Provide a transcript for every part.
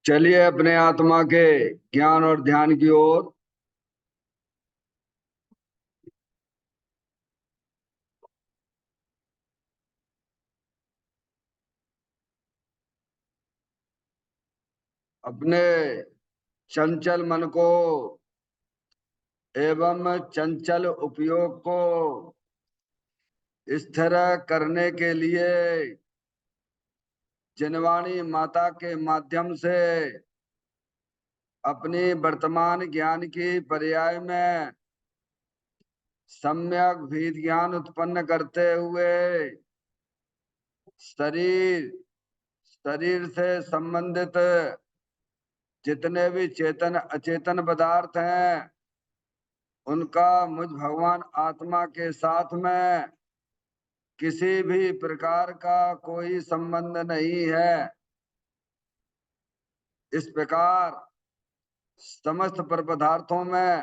चलिए अपने आत्मा के ज्ञान और ध्यान की ओर। अपने चंचल मन को एवं चंचल उपयोग को स्थिर करने के लिए जिनवाणी माता के माध्यम से अपनी वर्तमान ज्ञान की पर्याय में सम्यक भेद ज्ञान उत्पन्न करते हुए शरीर शरीर से संबंधित जितने भी चेतन अचेतन पदार्थ हैं उनका मुझ भगवान आत्मा के साथ में किसी भी प्रकार का कोई संबंध नहीं है। इस प्रकार समस्त पर पदार्थों में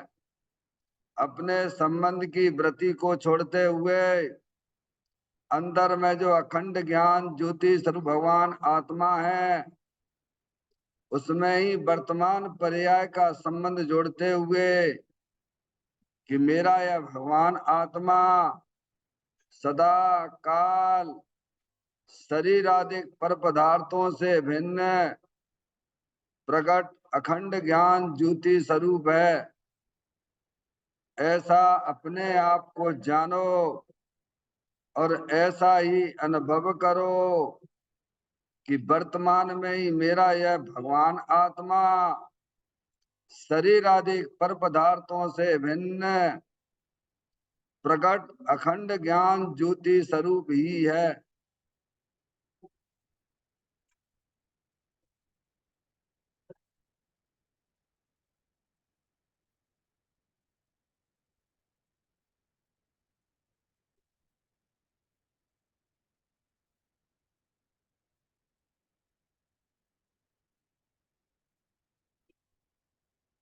अपने संबंध की वृत्ति को छोड़ते हुए अंदर में जो अखंड ज्ञान ज्योति स्वरूप भगवान आत्मा है उसमें ही वर्तमान पर्याय का संबंध जोड़ते हुए कि मेरा यह भगवान आत्मा सदा काल शरीर आदि पर पदार्थों से भिन्न प्रकट अखंड ज्ञान ज्योति स्वरूप है। ऐसा अपने आप को जानो और ऐसा ही अनुभव करो कि वर्तमान में ही मेरा यह भगवान आत्मा शरीर आदि पर पदार्थों से भिन्न प्रकट अखंड ज्ञान ज्योति स्वरूप ही है।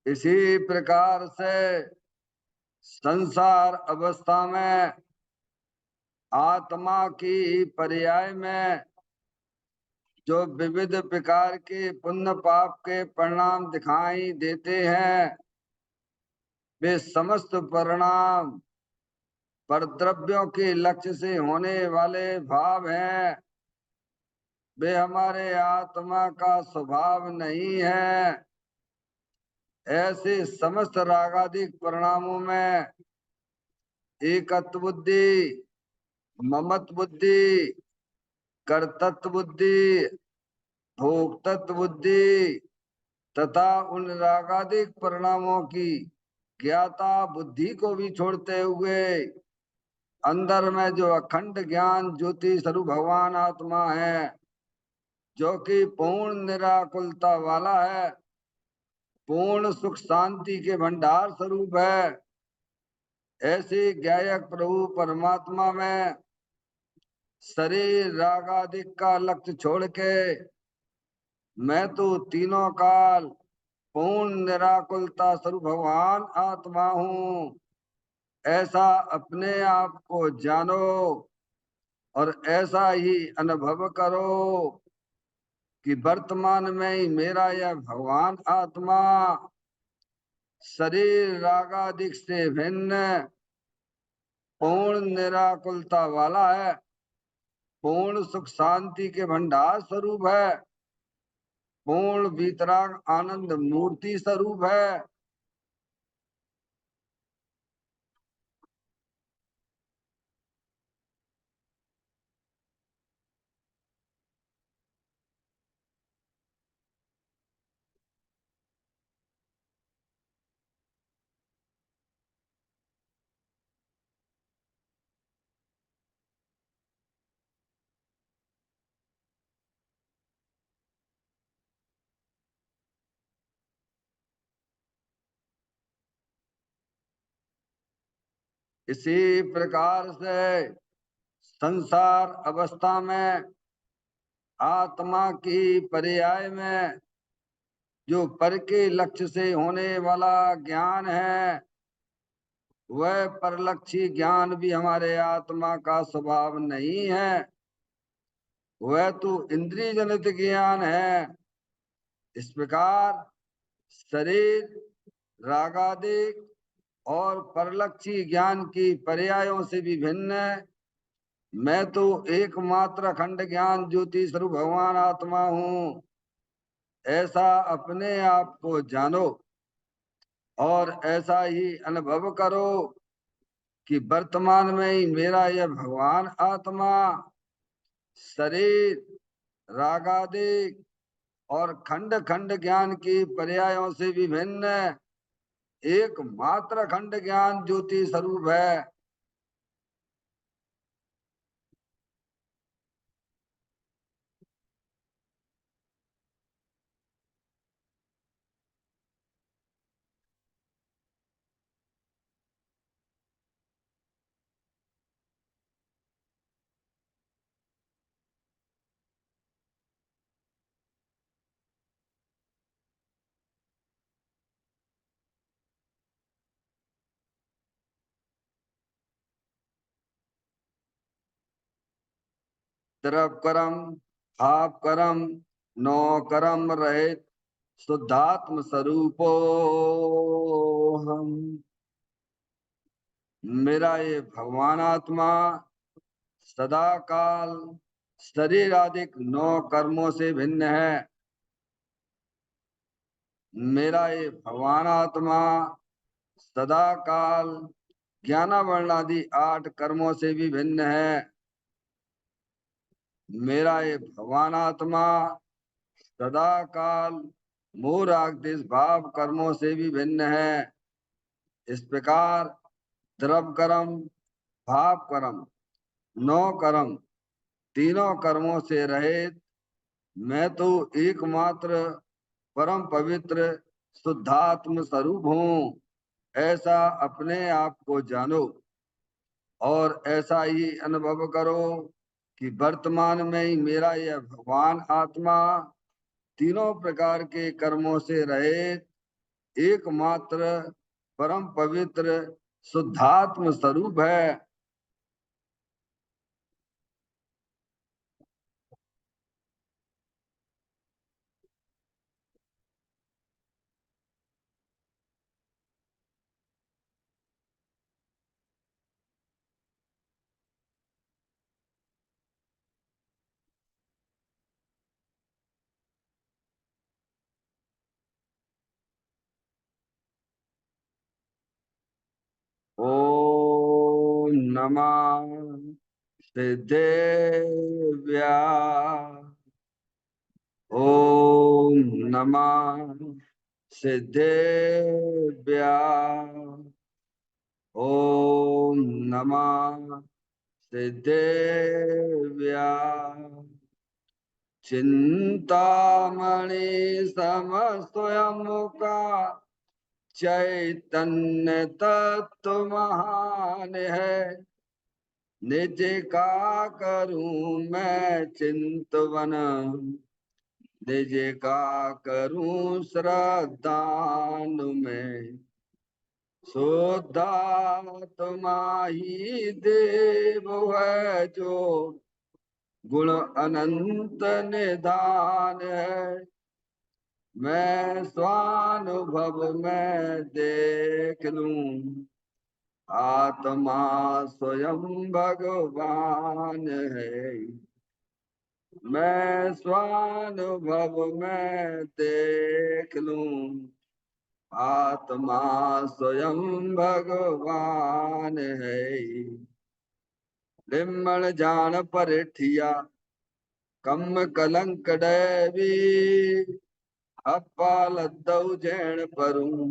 इसी प्रकार से संसार अवस्था में आत्मा की पर्याय में जो विविध प्रकार के पुण्य पाप के परिणाम दिखाई देते हैं वे समस्त परिणाम परद्रव्यों के लक्ष्य से होने वाले भाव हैं। वे हमारे आत्मा का स्वभाव नहीं है। ऐसे समस्त रागादिक परिणामों में एकत्व बुद्धि, ममत्व बुद्धि, कर्तृत्व बुद्धि, भोक्तृत्व बुद्धि तथा उन रागादिक परिणामों की ज्ञाता बुद्धि को भी छोड़ते हुए अंदर में जो अखंड ज्ञान ज्योति स्वरूप भगवान आत्मा है जो कि पूर्ण निराकुलता वाला है, पूर्ण सुख शांति के भंडार स्वरूप है। ऐसे ज्ञायक प्रभु परमात्मा में शरीर राग आदि का लक्ष्य छोड़ के मैं तो तीनों काल पूर्ण निराकुलता स्वरूप भगवान आत्मा हूँ, ऐसा अपने आप को जानो और ऐसा ही अनुभव करो कि वर्तमान में ही मेरा यह भगवान आत्मा शरीर रागादिक से भिन्न पूर्ण निराकुलता वाला है, पूर्ण सुख शांति के भंडार स्वरूप है, पूर्ण वीतराग आनंद मूर्ति स्वरूप है। इसी प्रकार से संसार अवस्था में आत्मा की पर्याय में जो पर के लक्ष्य से होने वाला ज्ञान है वह परलक्षी ज्ञान भी हमारे आत्मा का स्वभाव नहीं है, वह तो इंद्रिय जनित ज्ञान है। इस प्रकार शरीर रागादिक और परलक्षी ज्ञान की पर्यायों से भी भिन्न है। मैं तो एकमात्र अखंड ज्ञान ज्योति स्वरूप भगवान आत्मा हूँ, ऐसा अपने आप को जानो और ऐसा ही अनुभव करो कि वर्तमान में ही मेरा यह भगवान आत्मा शरीर रागादिक और खंड खंड ज्ञान की पर्यायों से भी भिन्न एकमात्र खंड ज्ञान ज्योति स्वरूप है। द्रव कर्म भाव कर्म नौ कर्म रहित शुद्धात्म स्वरूपो हम। मेरा ये भगवान आत्मा सदा काल शरीर आदि 9 कर्मों से भिन्न है। मेरा ये भगवान आत्मा सदा काल ज्ञानावरण आदि 8 कर्मों से भी भिन्न है। मेरा ये भगवान आत्मा सदा काल मूर आदेश भाव कर्मों से भी भिन्न है। इस प्रकार द्रव कर्म भाव कर्म 9 कर्म तीनों कर्मों से रहित मैं तो एकमात्र परम पवित्र शुद्धात्म स्वरूप हूँ, ऐसा अपने आप को जानो और ऐसा ही अनुभव करो कि वर्तमान में ही मेरा यह भगवान आत्मा तीनों प्रकार के कर्मों से रहित एकमात्र परम पवित्र शुद्धात्म स्वरूप है। ओम नमः सिद्धेभ्या ओम नमः सिद्धेभ्या ओम नमः सिद्धेभ्या चिंतामणि सम स्वयं का चैतन्य तत्व महान है। निज का करूं मैं चिंतवन निज का करूं श्रद्धान में शुद्धात्मा ही देव है जो गुण अनंत निधान है। मैं स्वानुभव में देख लूं आत्मा स्वयं भगवान है। मैं स्वानुभव में देख लूं आत्मा स्वयं भगवान है। लिम्मण जान परिठिया कम कलंक डैवी अपाल दऊ जैन परूं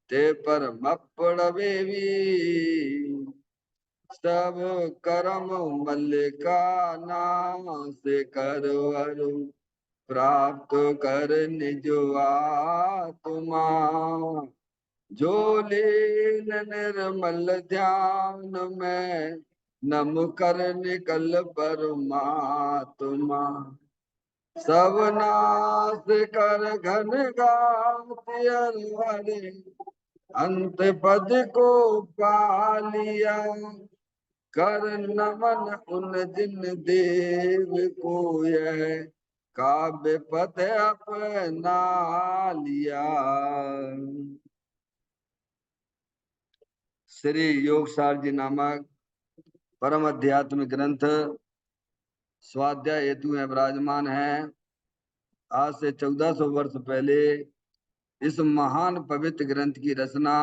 ते पर मपड़ बेवी सब करम मल्लिका नाम से करवरु प्राप्त कर निज आत्मा जो लीन निर्मल ध्यान में नम कर निकल परमात्मा सब नाश कर घन गाति हरे अंत पद को पालिया कर नमन उन जिन देव को यह काव्य पथ अपना लिया। श्री योगसार जी नामक परम अध्यात्म ग्रंथ स्वाध्याय हेतु में विराजमान है। आज से 1400 वर्ष पहले इस महान पवित्र ग्रंथ की रचना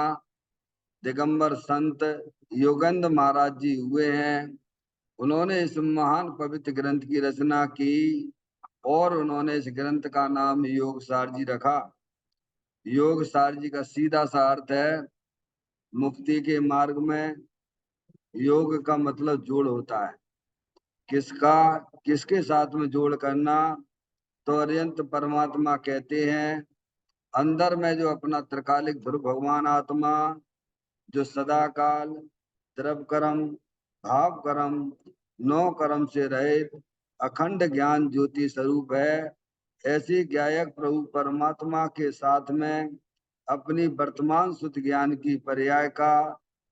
दिगंबर संत योगेंद्र महाराज जी हुए हैं। उन्होंने इस महान पवित्र ग्रंथ की रचना की और उन्होंने इस ग्रंथ का नाम योगसार जी रखा। योगसार जी का सीधा सा अर्थ है मुक्ति के मार्ग में योग का मतलब जोड़ होता है। किसका किसके साथ में जोड़ करना? तो अरिहंत परमात्मा कहते हैं अंदर में जो अपना त्रिकालिक ध्रुव भगवान आत्मा जो सदा काल द्रव कर्म भाव कर्म नौ कर्म से रहित अखंड ज्ञान ज्योति स्वरूप है। ऐसी ज्ञायक प्रभु परमात्मा के साथ में अपनी वर्तमान शुद्ध ज्ञान की पर्याय का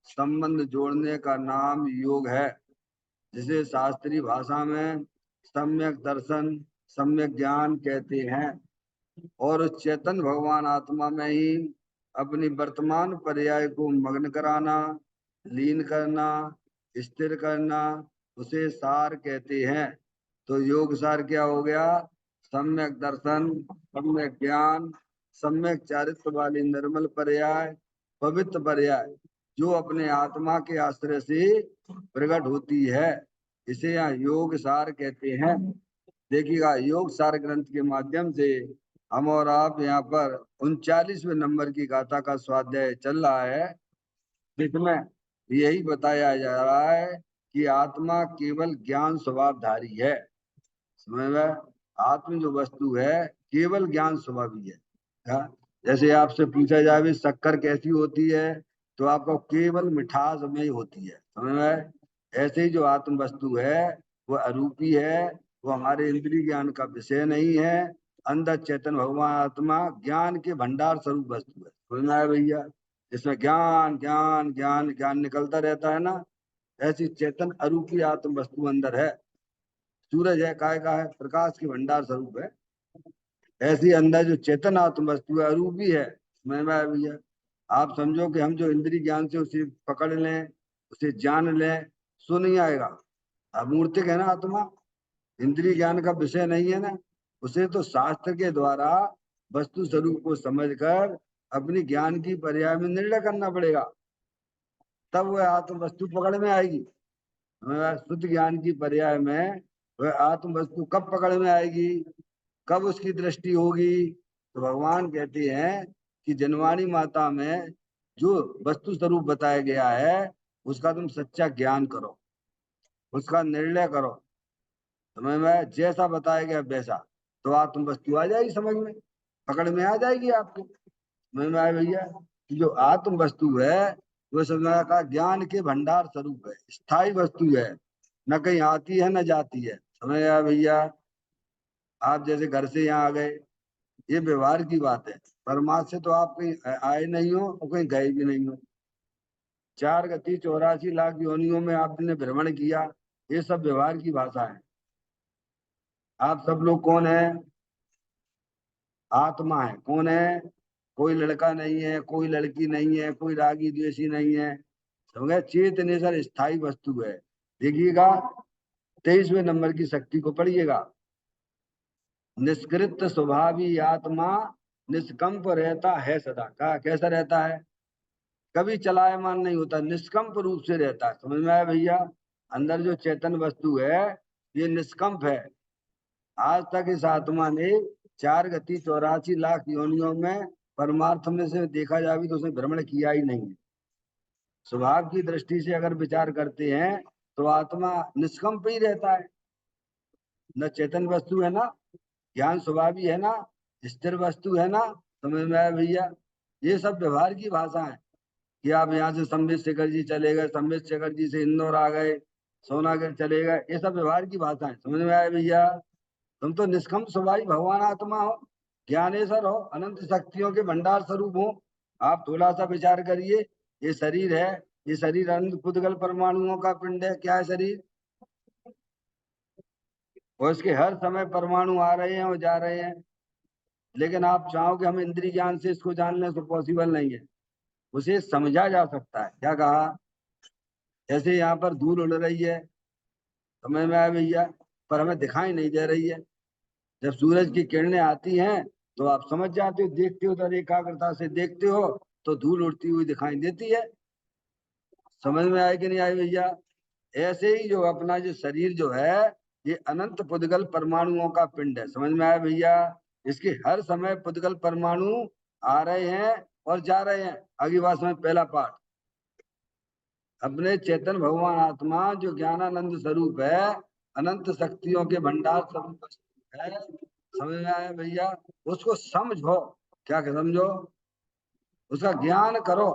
संबंध जोड़ने का नाम योग है, जिसे शास्त्रीय भाषा में सम्यक दर्शन सम्यक ज्ञान कहते हैं। और उस चेतन भगवान आत्मा में ही अपनी वर्तमान पर्याय को मग्न कराना, लीन करना, स्थिर करना, उसे सार कहते हैं। तो योग सार क्या हो गया? सम्यक दर्शन, सम्यक ज्ञान, सम्यक चारित्र वाली निर्मल पर्याय, पवित्र पर्याय जो अपने आत्मा के आश्रय से प्रकट होती है, इसे यहाँ योग सार कहते हैं। देखिएगा योग सार ग्रंथ के माध्यम से हम और आप यहाँ पर 39वें नंबर की गाथा का स्वाध्याय चल रहा है, जिसमें यही बताया जा रहा है कि आत्मा केवल ज्ञान स्वभावधारी है। समझ में? आत्म जो वस्तु है केवल ज्ञान स्वभावी है। हाँ? जैसे आपसे पूछा जाए भी शक्कर कैसी होती है, तो आपको केवल मिठास में ही होती है। समझ में? ऐसे ही जो आत्म वस्तु है वो अरूपी है, वो हमारे इंद्रिय ज्ञान का विषय नहीं है। अंदर चेतन भगवान आत्मा ज्ञान के भंडार स्वरूप वस्तु है। समझ में आया भैया? जिसमें ज्ञान ज्ञान ज्ञान ज्ञान निकलता रहता है ना, ऐसी चेतन अरूपी आत्म वस्तु अंदर है। सूरज है काय का है? प्रकाश के भंडार स्वरूप है। ऐसी अंदर जो चेतन आत्म वस्तु है अरूपी है। मैं भैया आप समझो कि हम जो इंद्रिय ज्ञान से उसे पकड़ लें, उसे जान लें, सो नहीं आएगा। अमूर्तिक है ना आत्मा, इंद्रिय ज्ञान का विषय नहीं है ना। उसे तो शास्त्र के द्वारा वस्तु स्वरूप को समझकर अपनी ज्ञान की पर्याय में निर्णय करना पड़ेगा, तब वह आत्म वस्तु पकड़ में आएगी। शुद्ध ज्ञान की पर्याय में वह आत्म वस्तु कब पकड़ में आएगी, कब उसकी दृष्टि होगी? तो भगवान कहते हैं कि जनवाणी माता में जो वस्तु स्वरूप बताया गया है उसका तुम सच्चा ज्ञान करो, उसका निर्णय करो। समझ में? जैसा बताया गया वैसा, तो आत्म वस्तु आ जाएगी समझ में, पकड़ में आ जाएगी आपको। समझ में आया भैया? कि जो आत्म वस्तु है वो समय का ज्ञान के भंडार स्वरूप है, स्थायी वस्तु है, न कहीं आती है न जाती है। समझ आया भैया? आप जैसे घर से यहाँ आ गए, ये व्यवहार की बात है। परमात्मा से तो आप कहीं आए नहीं हो और कहीं गए भी नहीं हो। 4 गति 84 लाख योनियों में आपने भ्रमण किया, ये सब व्यवहार की भाषा है। आप सब लोग कौन है? आत्मा है। कौन है? कोई लड़का नहीं है, कोई लड़की नहीं है, कोई रागी द्वेषी नहीं है। समझे? चेतनेश्वर स्थायी वस्तु है। देखिएगा 23वें नंबर की शक्ति को पढ़िएगा। निष्कृत स्वभावी आत्मा निष्कंप रहता है सदा। का कैसा रहता है? कभी चलायमान नहीं होता, निष्कंप रूप से रहता है। समझ में आया भैया? अंदर जो चेतन वस्तु है ये निष्कंप है। आज तक इस आत्मा ने 4 गति 84 लाख योनियों में परमार्थ में से देखा जाए तो उसने भ्रमण किया ही नहीं है। स्वभाव की दृष्टि से अगर विचार करते हैं तो आत्मा निष्कंप ही रहता है। न चेतन वस्तु है ना, ज्ञान स्वभावी है ना, स्थिर वस्तु है ना। समझ में आया भैया? ये सब व्यवहार की भाषा है कि आप यहाँ से संबित शेखर जी चले गए, संबित शेखर जी से इंदौर आ गए, सोनागढ़ चले गए, ये सब व्यवहार की भाषा है। समझ में आया भैया? तुम तो निष्कंप स्वभावी भगवान आत्मा हो, ज्ञानेश्वर हो, अनंत शक्तियों के भंडार स्वरूप हो। आप थोड़ा सा विचार करिए, ये शरीर है, ये शरीर अनंत पुद्गल परमाणुओं का पिंड है। क्या है शरीर? और इसके हर समय परमाणु आ रहे हैं और जा रहे हैं, लेकिन आप चाहो कि हम इंद्रिय ज्ञान से इसको जान लें तो पॉसिबल नहीं है। उसे समझा जा सकता है। क्या कहा? जैसे यहाँ पर धूल उड़ रही है, समझ में आया भैया, पर हमें दिखाई नहीं दे रही है। जब सूरज की किरणें आती हैं तो आप समझ जाते हो, देखते हो तो एकाग्रता से देखते हो तो धूल उड़ती हुई दिखाई देती है। समझ में आए कि नहीं आए भैया? ऐसे ही जो अपना जो शरीर जो है, ये अनंत पुद्गल परमाणुओं का पिंड है। समझ में आया भैया? इसके हर समय पुद्गल परमाणु आ रहे हैं और जा रहे हैं। अगली बात में पहला पाठ, अपने चेतन भगवान आत्मा जो ज्ञानानंद स्वरूप है, अनंत शक्तियों के भंडार स्वरूप है। समझ में आया भैया? उसको समझो। क्या समझो? उसका ज्ञान करो।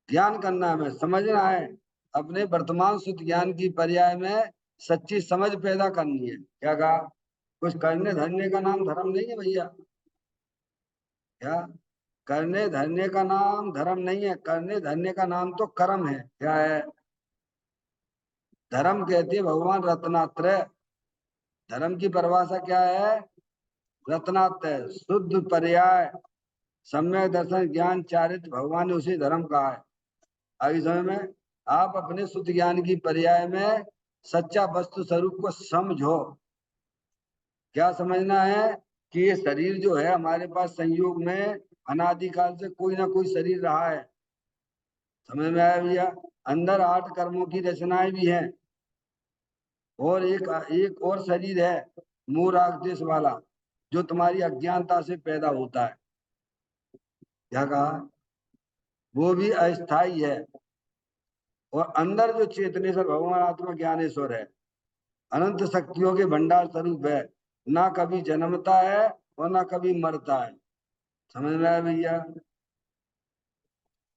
ज्ञान करना है, समझना है। अपने वर्तमान शुद्ध ज्ञान की पर्याय में सच्ची समझ पैदा करनी है। क्या कहा? कुछ करने धरने का नाम धर्म नहीं है भैया। क्या? करने धरने का नाम धर्म नहीं है, करने धरने का नाम तो कर्म है। क्या है? धर्म कहते हैं भगवान रत्नात्रय। धर्म की परिभाषा क्या है? रत्नात्रय, शुद्ध पर्याय, सम्यक दर्शन, ज्ञान, चारित्र, भगवान ने उसी धर्म कहा है। आगे समय में आप अपने शुद्ध ज्ञान की पर्याय में सच्चा वस्तु स्वरूप को समझो। क्या समझना है? कि ये शरीर जो है हमारे पास संयोग में अनादिकाल से कोई ना कोई शरीर रहा है। समझ में आया भैया? अंदर 8 कर्मों की रचनाएं भी हैं, और एक एक और शरीर है मूल देश वाला, जो तुम्हारी अज्ञानता से पैदा होता है। क्या कहा? वो भी अस्थाई है। और अंदर जो चेतनेश्वर भगवान आत्मा ज्ञानेश्वर है, अनंत शक्तियों के भंडार स्वरूप है, ना कभी जन्मता है और ना कभी मरता है। समझ में आया भैया?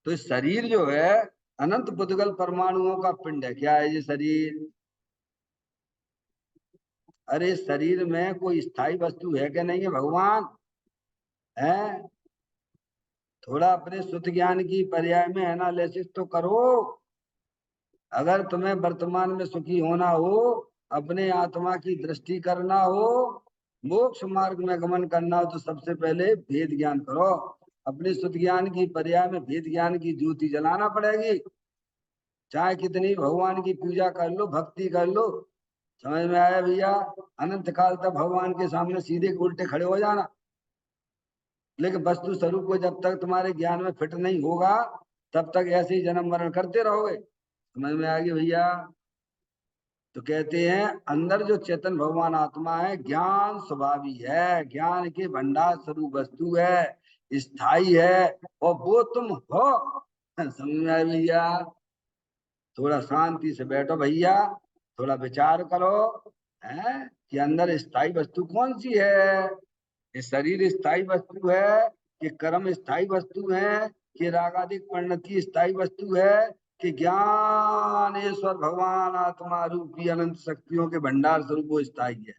तो इस शरीर जो है अनंत पुद्गल परमाणुओं का पिंड है। क्या है ये शरीर? अरे शरीर में कोई स्थायी वस्तु है कि नहीं है भगवान? है। थोड़ा अपने शुद्ध ज्ञान की पर्याय में एनालिसिस तो करो। अगर तुम्हें वर्तमान में सुखी होना हो, अपने आत्मा की दृष्टि करना हो, मोक्ष मार्ग में गमन करना हो, तो सबसे पहले भेद ज्ञान करो। अपने शुद्ध ज्ञान की पर्याय में भेद ज्ञान की ज्योति जलाना पड़ेगी। चाहे कितनी भगवान की पूजा कर लो, भक्ति कर लो। समझ में आया भैया? अनंत काल तक भगवान के सामने सीधे उल्टे खड़े हो जाना, लेकिन वस्तु स्वरूप को जब तक तुम्हारे ज्ञान में फिट नहीं होगा, तब तक ऐसे ही जन्म मरण करते रहोगे। समझ में आ गई भैया? तो कहते हैं अंदर जो चेतन भगवान आत्मा है, ज्ञान स्वभावी है, ज्ञान के भंडार स्वरूप वस्तु है, स्थायी है, और वो तुम हो। समझ में आया भैया? थोड़ा शांति से बैठो भैया, थोड़ा विचार करो, है कि अंदर स्थायी वस्तु कौन सी है? ये शरीर स्थायी वस्तु है कि कर्म स्थायी वस्तु है कि रागादिक परिणति स्थायी वस्तु है कि ज्ञानेश्वर भगवान आत्मा रूपी अनंत शक्तियों के भंडार स्वरूप वो स्थायी है?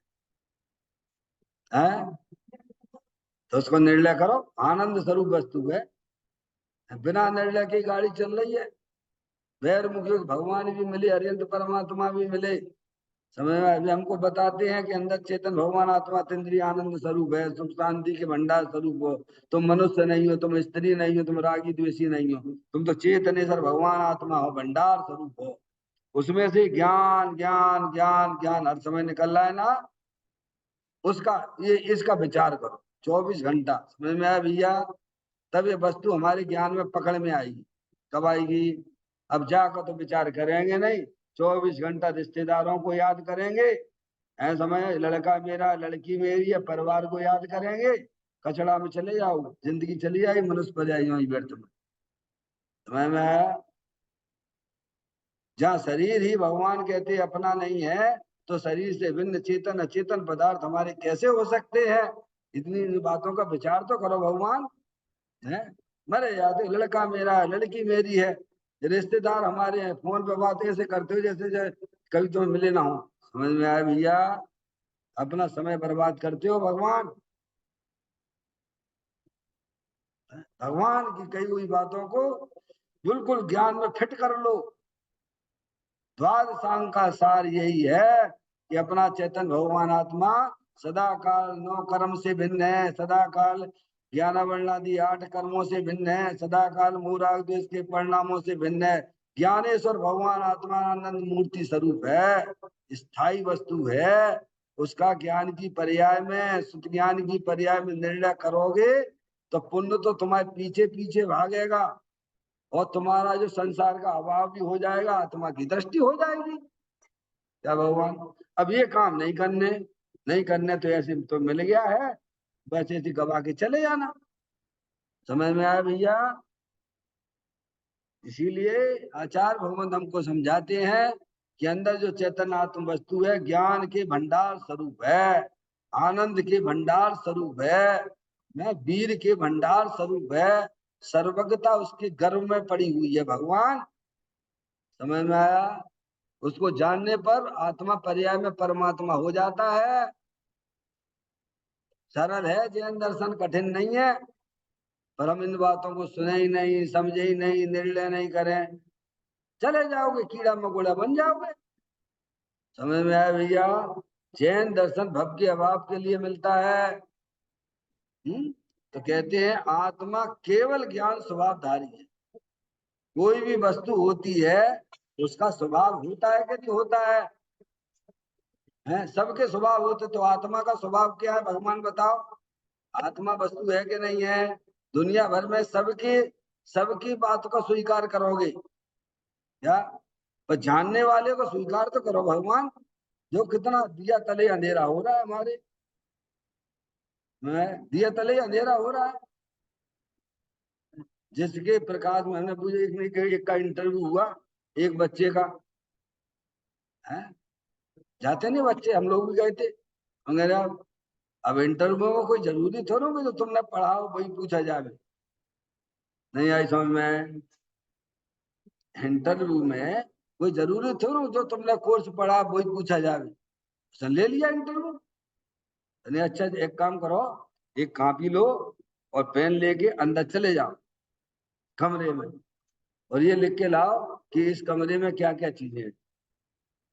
हैं? तो उसको निर्णय करो। आनंद स्वरूप वस्तु है। बिना निर्णय की गाड़ी चल रही है। वैर मुख्य भगवान भी मिले, अरियंत परमात्मा भी मिले। समझ में? अभी हमको बताते हैं कि अंदर चेतन भगवान आत्मा इंद्रिय आनंद स्वरूप है, सुख शांति के भंडार स्वरूप हो। तुम मनुष्य नहीं हो, तुम स्त्री नहीं हो, तुम रागी द्वेषी नहीं हो, तुम तो चेतनेश्वर भगवान आत्मा हो, भंडार स्वरूप हो। उसमें से ज्ञान ज्ञान ज्ञान ज्ञान हर समय निकल रहा है ना, उसका ये इसका विचार करो 24 घंटा। समझ में आया भैया? तब ये वस्तु हमारे ज्ञान में पकड़ में आएगी। कब आएगी? अब जाकर तो विचार करेंगे नहीं, 24 घंटा रिश्तेदारों को याद करेंगे, ऐसा समय लड़का मेरा लड़की मेरी है, परिवार को याद करेंगे, कचड़ा में चले जाओ, जिंदगी चली जाएगी, मनुष्य पर जाएगी व्यर्थ में। समय में आया? जहाँ शरीर ही भगवान कहते अपना नहीं है, तो शरीर से भिन्न चेतन अचेतन पदार्थ हमारे कैसे हो सकते हैं? इतनी बातों का विचार तो करो भगवान। है? मरे याद है, लड़का मेरा है, लड़की मेरी है, रिश्तेदार हमारे हैं, फोन पे बात ऐसे करते हो जैसे कभी तुम्हें मिले ना हो। समझ में आया भैया? अपना समय बर्बाद करते हो भगवान। भगवान की कही हुई बातों को बिल्कुल ज्ञान में फिट कर लो। द्वादशांग का सार यही है कि अपना चेतन भगवान आत्मा सदा काल 9 कर्म से भिन्न है, सदा काल ज्ञान वर्णादि 8 कर्मों से भिन्न है, सदा काल मूराग देश के परिणामों से भिन्न है। ज्ञानेश्वर भगवान आत्मा आनंद मूर्ति स्वरूप है, स्थायी वस्तु है। उसका ज्ञान की पर्याय में, सुख ज्ञान की पर्याय में निर्णय करोगे तो पुण्य तो तुम्हारे पीछे पीछे भागेगा और तुम्हारा जो संसार का अभाव भी हो जाएगा, आत्मा की दृष्टि हो जाएगी। क्या भगवान अब ये काम नहीं करने तो ऐसे तो मिल गया है, बस ऐसे गवा के चले जाना। समझ में आया भैया? इसीलिए आचार्य भगवंत हमको समझाते हैं कि अंदर जो चेतन आत्म वस्तु है ज्ञान के भंडार स्वरूप है, आनंद के भंडार स्वरूप है, वीर के भंडार स्वरूप है, सर्वज्ञता उसके गर्भ में पड़ी हुई है। भगवान समझ में आया? उसको जानने पर आत्मा पर्याय में परमात्मा हो जाता है। सरल है, जैन दर्शन कठिन नहीं है, पर हम इन बातों को सुने ही नहीं, समझे ही नहीं, निर्णय नहीं करें, चले जाओगे, कीड़ा मकोड़ा बन जाओगे। समझ में आया भैया? जैन दर्शन भव के अभाव के लिए मिलता है। तो कहते हैं आत्मा केवल ज्ञान स्वभावधारी है। कोई भी वस्तु होती है उसका स्वभाव होता है कि नहीं होता है? सबके स्वभाव होते, तो आत्मा का स्वभाव क्या है भगवान बताओ? आत्मा वस्तु है कि नहीं है? दुनिया भर में सबकी सबकी बात को स्वीकार करोगे क्या? पर जानने वाले को स्वीकार तो करो भगवान, जो कितना दिया तले अंधेरा हो रहा है हमारे में, दिया तले अंधेरा हो रहा है। जिसके प्रकाश में हमने पूछा, एक का इंटरव्यू हुआ एक बच्चे का, है जाते नहीं बच्चे, हम लोग भी गए थे। अंग्रेज अब इंटरव्यू में कोई जरूरी थोड़ा कि जो तुमने पढ़ा हो वही पूछा जाए, नहीं आई समझ में? इंटरव्यू में कोई जरूरी थोड़ा जो तुमने कोर्स पढ़ा वही पूछा जाए, उसने ले लिया इंटरव्यू। नहीं, अच्छा एक काम करो, एक कॉपी लो और पेन लेके अंदर चले जाओ कमरे में, और ये लिख के लाओ कि इस कमरे में क्या क्या चीजें हैं।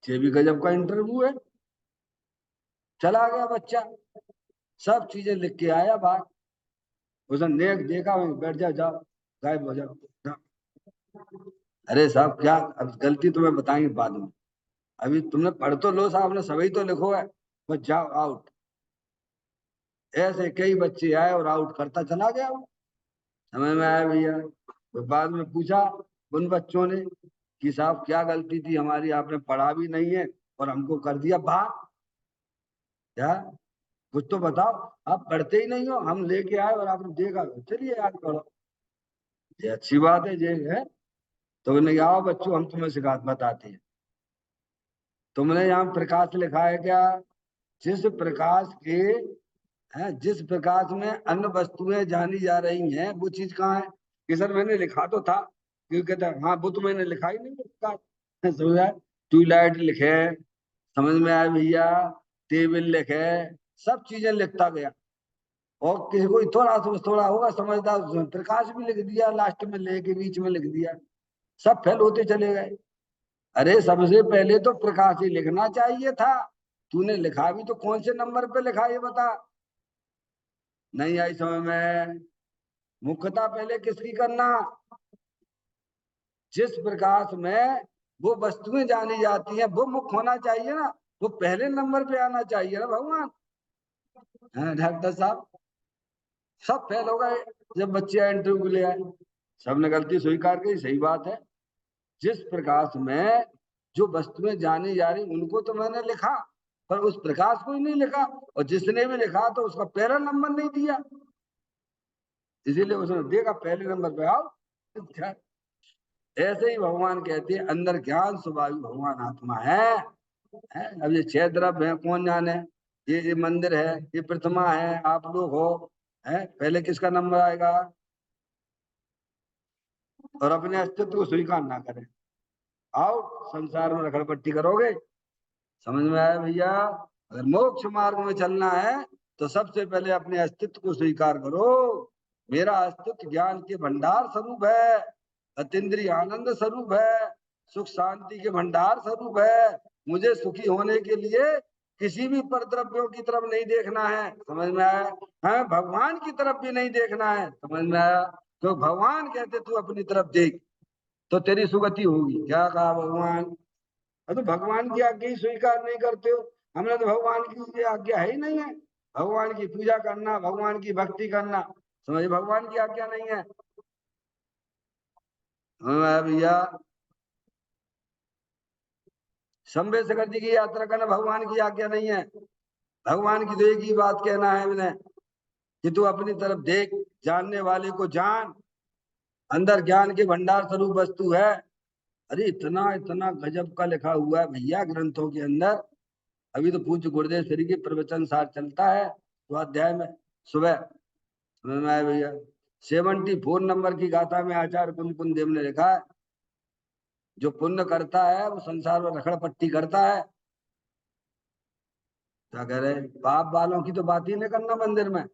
ये भी गजब का इंटरव्यू है। चला गया बच्चा, सब चीजें लिख के आया बाहर। उसने नेक देखा, वहीं बैठ जाओ, जाओ गायब हो जाओ, जाओ। अरे साहब क्या, अब गलती तुम्हें बताएंगे बाद में, अभी तुमने पढ़ तो लो साहब ने, सभी तो लिखो है, बस जाओ आउट। ऐसे कई बच्चे आए और आउट करता चला गया वो। समझ में आया भैया? तो बाद में पूछा उन बच्चों ने कि साहब क्या गलती थी हमारी, आपने पढ़ा भी नहीं है और हमको कर दिया बाहर। क्या कुछ तो बताओ, आप पढ़ते ही नहीं हो, हम लेके आए और आपने देखा, चलिए याद करो। ये अच्छी बात है, ये है। तो उन्होंने कहा आओ बच्चों हम तुम्हें सिखा बताते हैं। तुमने यहाँ प्रकाश लिखा है क्या? जिस प्रकाश के है, जिस प्रकाश में अन्य वस्तुएं जानी जा रही हैं वो चीज कहाँ है? कि सर मैंने लिखा तो था, क्यों कहता है हाँ वो तो मैंने लिखा ही नहीं है प्रकाश। समझ आया? ट्यूबलाइट लिखे, समझ में आया भैया? टेबल लिखे, सब चीजें लिखता गया, और किसी को थोड़ा होगा समझदार, उसने प्रकाश भी लिख दिया, लास्ट में लेके बीच में लिख दिया, सब फेल होते चले गए। अरे सबसे पहले तो प्रकाश ही लिखना चाहिए था, तूने लिखा भी तो कौन से नंबर पे लिखा ये बता। नहीं आई समझ में? मुख्यता पहले किसकी करना? जिस प्रकाश में वो वस्तुएं जानी जाती हैं वो मुख्य होना चाहिए ना, वो पहले नंबर पे आना चाहिए ना भगवान। डॉक्टर साहब सब फेल हो गए जब बच्चे इंटरव्यू ले आए, सबने गलती स्वीकार की, सही बात है। जिस प्रकाश में जो वस्तुएं जानी जा रही उनको तो मैंने लिखा, पर उस प्रकाश को ही नहीं लिखा, और जिसने भी लिखा तो उसका पहला नंबर नहीं दिया, इसीलिए उसने देखा पहले नंबर पे आओ। ऐसे ही भगवान कहते हैं अंदर ज्ञान स्वभाव भगवान आत्मा है? अब ये 6 द्रव्य है कौन जाने, ये मंदिर है, ये प्रतिमा है, आप लोग हो, है पहले किसका नंबर आएगा? और अपने अस्तित्व को स्वीकार ना करें, आओ संसार में रखड़पट्टी करोगे। समझ में आया भैया? अगर मोक्ष मार्ग में चलना है तो सबसे पहले अपने अस्तित्व को स्वीकार करो। मेरा अस्तित्व ज्ञान के भंडार स्वरूप है, अतीन्द्रिय आनंद स्वरूप है, सुख शांति के भंडार स्वरूप है, मुझे सुखी होने के लिए किसी भी परद्रव्यों की तरफ नहीं देखना है, समझ में आया? हाँ, भगवान की तरफ भी नहीं देखना है, समझ में आया? तो भगवान कहते तू अपनी तरफ देख तो तेरी सुगति होगी। क्या कहा भगवान? तो भगवान की आज्ञा ही स्वीकार नहीं करते हो। हमने तो भगवान की आज्ञा है ही नहीं है, भगवान की पूजा करना, भगवान की भक्ति करना, समझ, भगवान की आज्ञा नहीं है। भैया शंबे शंकर जी की यात्रा करना भगवान की आज्ञा नहीं है। भगवान की तो एक ही बात कहना है उन्हें कि तू अपनी तरफ देख, जानने वाले को जान, अंदर ज्ञान के भंडार स्वरूप वस्तु है। अरे इतना इतना गजब का लिखा हुआ है भैया ग्रंथों के अंदर। अभी तो पूज्य गुरुदेव श्री के प्रवचन सार चलता है तो अध्याय में सुबह समझ में आया भैया। 74 नंबर की गाथा में आचार्य कुंद देव ने लिखा है, जो पुण्य करता है वो संसार में रखड़ पट्टी करता है। क्या कह रहे, पाप वालों की तो बात ही नहीं करना मंदिर में।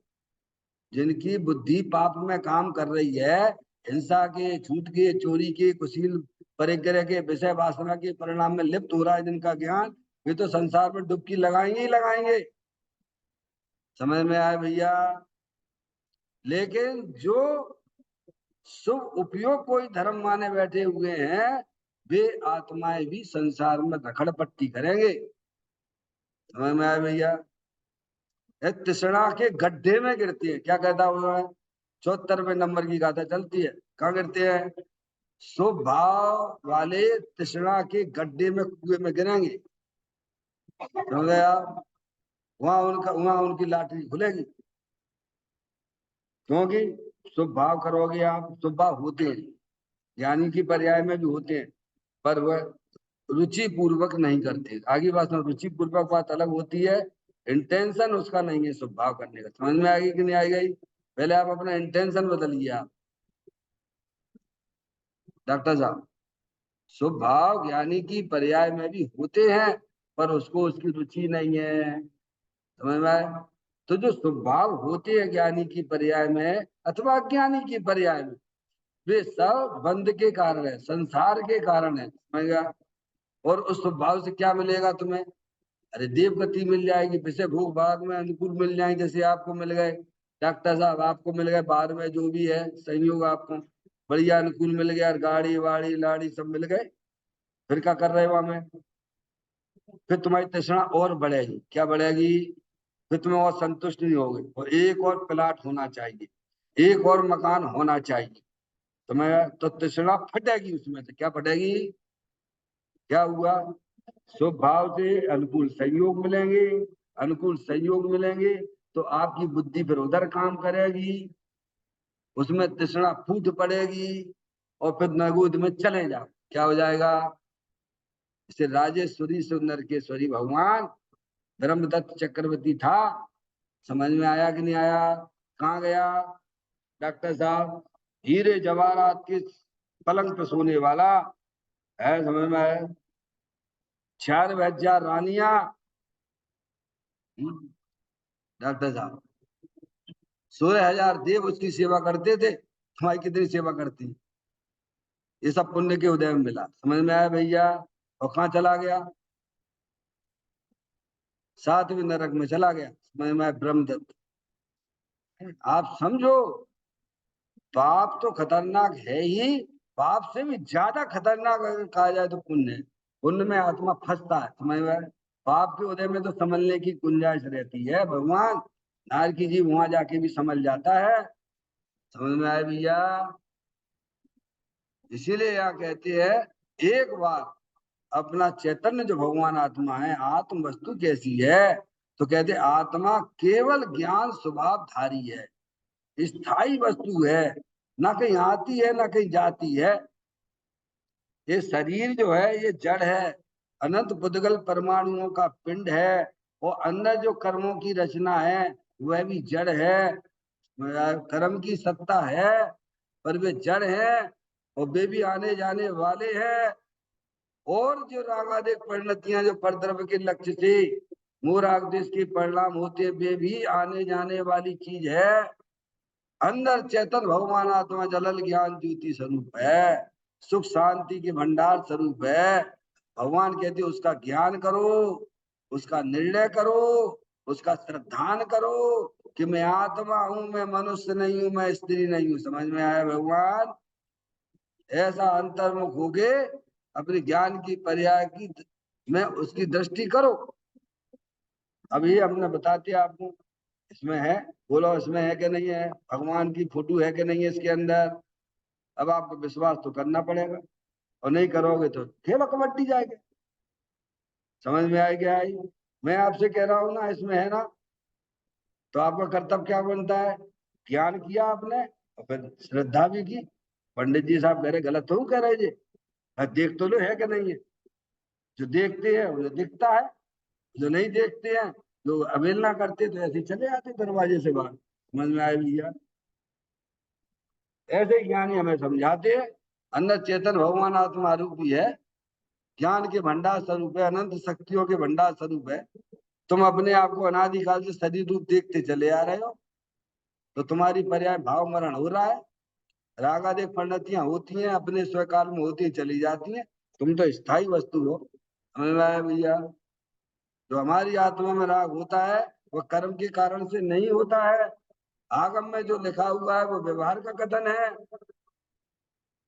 जिनकी बुद्धि पाप में काम कर रही है, हिंसा के, झूठ के, चोरी के, कुशील परिग्रह के, विषय वासना के परिणाम में लिप्त हो रहा है जिनका ज्ञान, वे तो संसार में डुबकी लगाएंगे ही लगाएंगे। समझ में आया भैया? लेकिन जो शुभ उपयोग कोई धर्म माने बैठे हुए हैं, वे आत्माएं भी संसार में रखड़ पट्टी करेंगे। समझ में आया भैया? तृष्णा के गड्ढे में गिरती है। क्या कहता हुआ है? 74वें नंबर की गाथा चलती है, कहाँ गिरते हैं? स्वभाव वाले तृष्णा के गड्ढे में, कुएं में गिरेंगे। समझ गए आप? वहां उनकी लाटरी खुलेगी, क्योंकि शुभ भाव करोगे आप। शुभ भाव होते हैं, ज्ञानी की पर्याय में भी होते हैं, पर वह रुचि पूर्वक नहीं करते। आगे बात में रुचि पूर्वक बात अलग होती है, इंटेंशन उसका नहीं है शुभ भाव करने का। समझ में आएगी कि नहीं आएगी? पहले आप अपना इंटेंशन बदलिए आप डॉक्टर साहब। शुभ भाव ज्ञानी की पर्याय में भी होते हैं, पर उसको उसकी रुचि नहीं है। समझ में आए? तो जो शुभ भाव होते हैं ज्ञानी की पर्याय में अथवा अज्ञानी की पर्याय में, वे सब बंध के कारण है, संसार के कारण है। समझ गया? और उस शुभ भाव से क्या मिलेगा तुम्हें? अरे देव गति मिल जाएगी, विषय भोग भाग में अनुकूल मिल जाएंगे, जैसे आपको मिल गए डॉक्टर साहब, आपको मिल गए बाहर में जो भी है संयोग, आपको बढ़िया अनुकूल मिल गया, गाड़ी वाड़ी लाड़ी सब मिल गए। फिर क्या कर रहे हो हमें? फिर तुम्हारी तृष्णा और बढ़ेगी। क्या बढ़ेगी? फिर तुम्हें और संतुष्ट नहीं होगे, और एक और प्लाट होना चाहिए, एक और मकान होना चाहिए तुम्हें, तो तृष्णा फटेगी उसमें से। क्या फटेगी? क्या हुआ? शुभ भाव से अनुकूल संयोग मिलेंगे, अनुकूल संयोग मिलेंगे तो आपकी बुद्धि फिर उधर काम करेगी, उसमें तृष्णा फूट पड़ेगी, और फिर नगुद में चले जाओ। क्या हो जाएगा? जैसे राजेश्वरी से नरकेश्वरी भगवान ब्रह्मदत्त चक्रवर्ती था। समझ में आया कि नहीं आया? कहाँ गया डॉक्टर साहब? हीरे जवाहरात के पलंग पे सोने वाला है। समझ में आया? 96,000 रानियां। डॉक्टर साहब 16,000 देव उसकी सेवा करते थे, हमारी कितनी सेवा करती? ये सब पुण्य के उदय में मिला। समझ में आया भैया? और कहाँ चला गया? 7वें नरक में चला गया। समझ में आया? ब्रह्मदत्त। आप समझो, पाप तो खतरनाक है ही, पाप से भी ज्यादा खतरनाक अगर कहा जाए तो पुण्य है। पुण्य में आत्मा फंसता है। समझ में आया? पाप के उदय में तो संभलने की गुंजाइश रहती है, भगवान नारकी जी वहां जाके भी संभल जाता है। समझ में आया भैया? इसीलिए यहाँ कहते हैं, एक बार अपना चैतन्य जो भगवान आत्मा है, आत्म वस्तु कैसी है? तो कहते आत्मा केवल ज्ञान स्वभावधारी है, स्थायी वस्तु है, ना कहीं आती है ना कहीं जाती है। ये शरीर जो है ये जड़ है, अनंत बुद्धगल परमाणुओं का पिंड है, और अंदर जो कर्मों की रचना है वह भी जड़ है। कर्म की सत्ता है, पर वे जड़ है, और वे भी आने जाने वाले हैं। और जो रागादिक परिणतियां जो परद्रव्य के लक्ष्य से मोराग देश के परिणाम होते, वे भी आने जाने वाली चीज है। अंदर चेतन भगवान आत्मा जलल ज्ञान ज्योति स्वरूप है, सुख शांति के भंडार स्वरूप है। भगवान कहते उसका ज्ञान करो, उसका निर्णय करो, उसका श्रद्धान करो कि मैं आत्मा हूं, मैं मनुष्य नहीं हूं, मैं स्त्री नहीं हूं। समझ में आया भगवान? ऐसा अंतर्मुख होके अपने ज्ञान की पर्याय की में उसकी दृष्टि करो। अभी हमने बता दिया आपको, इसमें है, बोलो इसमें है कि नहीं है, भगवान की फोटो है कि नहीं है इसके अंदर। अब आपको विश्वास तो करना पड़ेगा, और नहीं करोगे तो खेलो कबड्डी जाएगा। समझ में आएगी? आई? मैं आपसे कह रहा हूं ना, इसमें है ना, तो आपका कर्तव्य क्या बनता है? ज्ञान किया आपने और फिर श्रद्धा भी की। पंडित जी साहब कह रहे गलत तो कह रहे जी, देख तो लो है कि नहीं है। जो देखते हैं उन्हें दिखता है, जो नहीं देखते हैं, जो अवहेलना करते, तो ऐसे चले आते दरवाजे से बाहर। समझ में आया भैया? ऐसे ज्ञानी हमें समझाते हैं अंदर चेतन भगवान आत्मा रूप ही है, ज्ञान के भंडार स्वरूप है, अनंत शक्तियों के भंडार स्वरूप है। तुम अपने आप को अनादिकाल से शरीर रूप देखते चले आ रहे हो, तो तुम्हारी पर्याय भाव मरण हो रहा है। रागादेश परिणतियां होती हैं, अपने स्वकाल में होती चली जाती हैं। तुम तो स्थायी वस्तु हो। समझ में आया भैया? जो हमारी आत्मा में राग होता है वो कर्म के कारण से नहीं होता है। आगम में जो लिखा हुआ है वो व्यवहार का कथन है।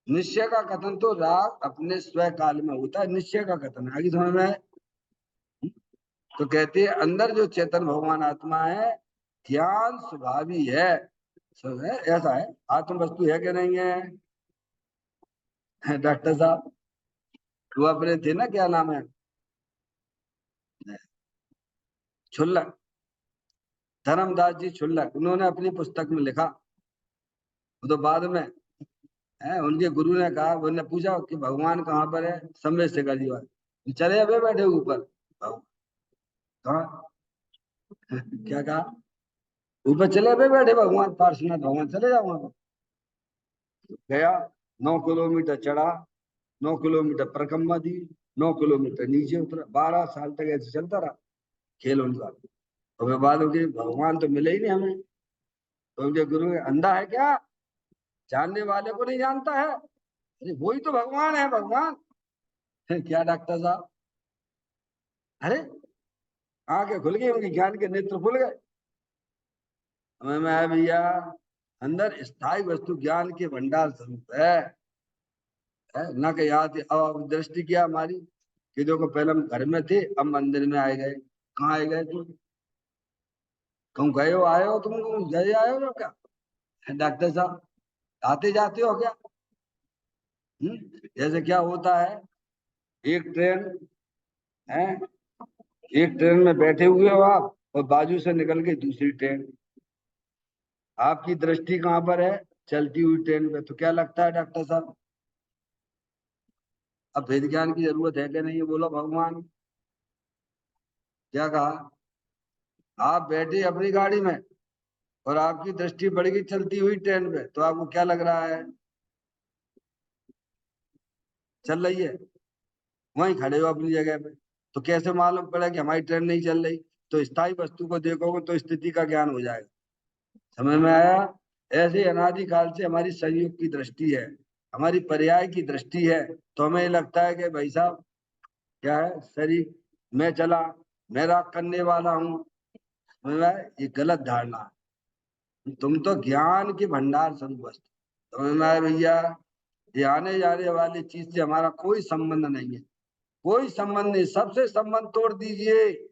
निश्चय का कथन तो राग अपने स्वयं काल में होता है, निश्चय का कथन है। आगे समझ में? तो कहते हैं अंदर जो चेतन भगवान आत्मा है, ज्ञान स्वभावी है। समझ में? ऐसा है, आत्म वस्तु है कि नहीं है? डॉक्टर साहब वो अपने थे ना, क्या नाम है, छुल्लक, धर्मदास जी छुल्लक, उन्होंने अपनी पुस्तक में लिखा। वो तो बाद में है, उनके गुरु ने कहा, उन्होंने पूछा कि भगवान कहाँ पर है, समय से कर दिया, चले अबे बैठे ऊपर। कहाँ? क्या कहा? ऊपर चले अबे बैठे भगवान, पार्श्वनाथ भगवान, चले जाओ वहां पर। गया, 9 किलोमीटर चढ़ा, 9 किलोमीटर परिक्रमा दी, 9 किलोमीटर नीचे उतरा, 12 साल तक ऐसे चलता रहा खेल उनका। और फिर बाद में भगवान तो मिले ही नहीं हमें। तो उनके गुरु अंधा है क्या, जानने वाले को नहीं जानता है? अरे वही तो भगवान है, भगवान। क्या डॉक्टर साहब? अरे आंखें खुल गई उनकी, ज्ञान के नेत्र खुल गए। हमें में आया भैया, अंदर स्थायी वस्तु ज्ञान के भंडार स्वरूप है ना। कि याद अब दृष्टि किया हमारी कि देखो पहले हम घर में थे, अब मंदिर में आए गए। कहाँ आए गए तुम? तुम गए हो आए हो, तुम गए आए हो क्या डॉक्टर साहब? आते जाते हो क्या? जैसे क्या होता है, एक ट्रेन है, एक ट्रेन में बैठे हुए हो आप, और बाजू से निकल गई दूसरी ट्रेन। आपकी दृष्टि कहाँ पर है? चलती हुई ट्रेन पे। तो क्या लगता है डॉक्टर साहब, अब भेद ज्ञान की जरूरत है कि नहीं है? बोलो भगवान। क्या कहा? आप बैठे अपनी गाड़ी में और आपकी दृष्टि बढ़ गई चलती हुई ट्रेन पे, तो आपको क्या लग रहा है? चल रही है। वहीं खड़े हो अपनी जगह पे, तो कैसे मालूम पड़ा कि हमारी ट्रेन नहीं चल रही? तो स्थायी वस्तु को देखोगे तो स्थिति का ज्ञान हो जाएगा। समझ में आया? ऐसे अनादिकाल से हमारी संयोग की दृष्टि है, हमारी पर्याय की दृष्टि है। तो हमें ये लगता है कि भाई साहब क्या है, शरीर मैं चला, मैं राग करने वाला हूँ। समझ में आया? ये गलत धारणा है। तुम तो ज्ञान के भंडार स्वरूप वस्तु। समझ में आया भैया? ये आने जाने वाली चीज से हमारा कोई संबंध नहीं है, कोई संबंध नहीं। सबसे संबंध तोड़ दीजिए,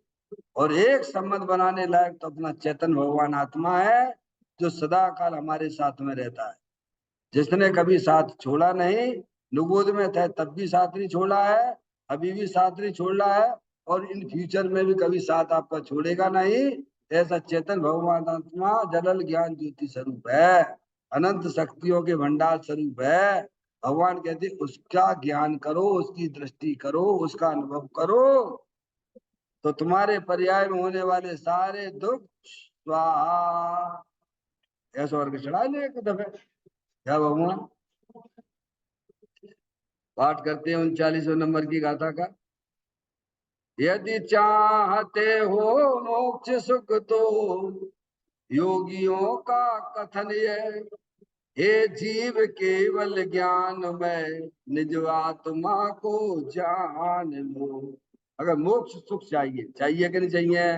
और एक संबंध बनाने लायक तो अपना चेतन भगवान आत्मा है, जो सदा काल हमारे साथ में रहता है, जिसने कभी साथ छोड़ा नहीं। निगोद में थे तब भी साथ नहीं छोड़ा है, अभी भी साथ नहीं छोड़ रहा है, और इन फ्यूचर में भी कभी साथ आपका छोड़ेगा नहीं। ऐसा चेतन भगवान आत्मा जलल ज्ञान ज्योति स्वरूप है, अनंत शक्तियों के भंडार स्वरूप है। भगवान कहते उसका ज्ञान करो, उसकी दृष्टि करो, उसका अनुभव करो, तो तुम्हारे पर्याय में होने वाले सारे दुख स्वाहा। ऐसा वर्ग चढ़ा ले एक दफे। क्या भगवान? पाठ करते हैं 39वें नंबर की गाथा का। यदि चाहते हो मोक्ष सुख तो योगियों का कथन ये, हे जीव केवल ज्ञान में निज आत्मा को जान लो। अगर मोक्ष सुख चाहिए, चाहिए कि नहीं चाहिए?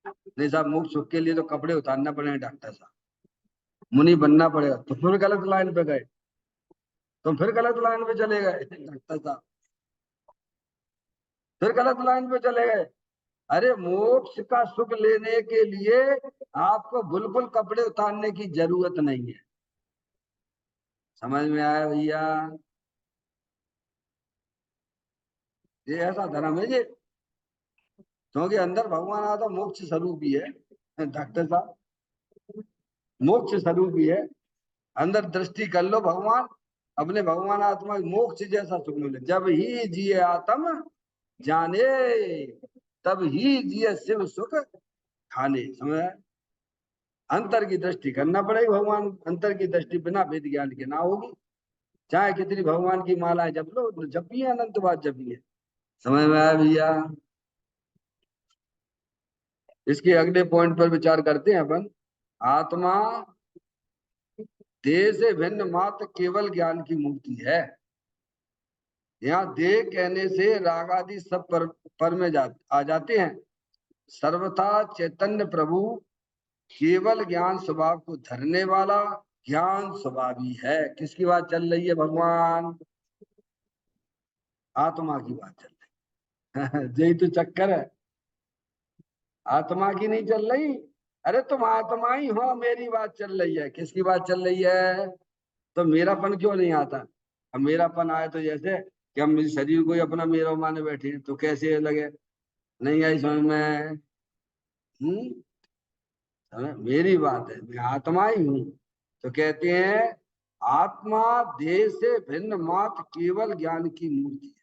नहीं साहब, मोक्ष सुख के लिए तो कपड़े उतारना पड़ेगा डॉक्टर साहब, मुनि बनना पड़ेगा। तो फिर गलत लाइन पे गए, तुम फिर गलत लाइन पे चले गए डॉक्टर साहब, फिर गलत लाइन पे चले गए। अरे मोक्ष का सुख लेने के लिए आपको बिल्कुल कपड़े उतारने की जरूरत नहीं है। समझ में आया भैया? ये ऐसा धर्म है ये, क्योंकि अंदर भगवान आता मोक्ष स्वरूप ही है डॉक्टर साहब, मोक्ष स्वरूप ही है। अंदर दृष्टि कर लो, भगवान अपने भगवान आत्मा मोक्ष जैसा सुख मिले। जब ही जिए आत्म जाने, तब ही जिए शिव सुख खाने। समझ आया? अंतर की दृष्टि करना पड़ेगी, भगवान अंतर की दृष्टि बिना वेद ज्ञान के ना होगी। चाहे कितनी भगवान की मालाएं जप लो, जब भी है अनंत बात जब भी है। समझ में आया भैया? इसके अगले पॉइंट पर विचार करते हैं अपन। आत्मा देह से भिन्न मात्र केवल ज्ञान की मूर्ति है। यहाँ देह कहने से राग आदि सब पर में आ जाते हैं। सर्वथा चैतन्य प्रभु केवल ज्ञान स्वभाव को धरने वाला ज्ञान स्वभावी है। किसकी बात चल रही है? भगवान आत्मा की बात चल रही है यही तो चक्कर है, आत्मा की नहीं चल रही। अरे तुम आत्मा ही हो, मेरी बात चल रही है। किसकी बात चल रही है? तो मेरापन क्यों नहीं आता? अब मेरापन आए तो जैसे कि हम इस शरीर को ही अपना मेरा माने बैठे हैं, तो कैसे लगे? नहीं आई समझ में? हम्म, मेरी बात है, मैं आत्मा ही हूँ। तो कहते हैं आत्मा देह से भिन्न मात्र केवल ज्ञान की मूर्ति है,